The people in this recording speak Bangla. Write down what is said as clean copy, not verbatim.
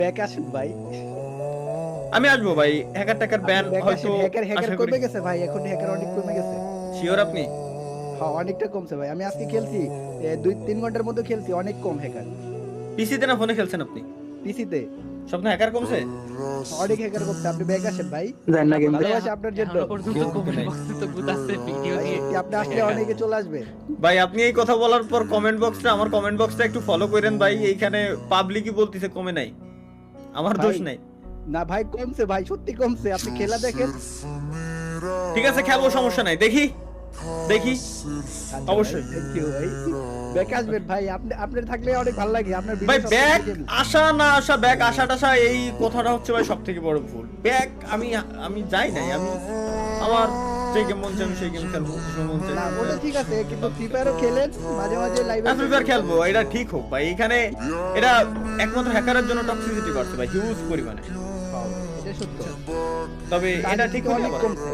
ব্যাক আসেন ভাই। আমি আসবো ভাই, হ্যাকার টাকার ব্যান হয়তো হ্যাকার আশা করি। কমে গেছে ভাই, এখন হ্যাকার অনেক কমে গেছে। শিওর আপনি? হ্যাঁ অনেকটা কমছে ভাই, আমি আজকে খেলছি 2-3 ঘন্টার মধ্যে খেলছি, অনেক কম হ্যাকার। পিসিতে না ফোনে খেলছেন আপনি? পিসিতে স্বপ্ন হ্যাকার কমছে? অনেক হ্যাকার কমছে। আপনি ব্যাক আসেন ভাই, জান না গেম ভালোবাসি আপনার জন্য। এখনো পর্যন্ত কেউ কমেন্ট নাই। বক্সে তো গুতাচ্ছে ভিডিও ভাই দিয়ে। সত্যি আপনি আসলে অনেকে চলে আসবে। ভাই আপনি এই কথা বলার পর আমার কমেন্ট বক্সটা একটু ফলো করেন ভাই, এইখানে পাবলিকই বলতিছে কমে নাই, আমার ভাই, দোষ নাই। না ভাই কমছে ভাই, সত্যি কমছে, আপনি খেলা দেখেন। ঠিক আছে খেলবো, সমস্যা নাই, দেখি দেখি অবশ্যই। থ্যাংক ইউ ভাই, ব্যাক আসবেন ভাই, আপনি আপনার থাকলে অনেক ভালো লাগে আপনার ভাই ভিডিও ব্যাক আসা না আসা, ব্যাক আসা টাসা এই কথাটা হচ্ছে ভাই সব থেকে বড় ভুল। ব্যাক আমি যাই নাই, আমি আমার যে গেম মন চাই আমি সেই গেম খেলবো, যে মন চাই। না ওটা ঠিক আছে, কিন্তু ফ্রি ফায়ারও খেলেন মাঝে মাঝে লাইভে। ফ্রি ফায়ার খেলবো, এটা ঠিক হোক ভাই। এখানে এটা একমাত্র হ্যাকারের জন্য টক্সিসিটি বাড়ছে ভাই, হিউজ পরিমাণে। এটা সত্য, তবে এটা ঠিক হলে অনেক আবার- কমছে।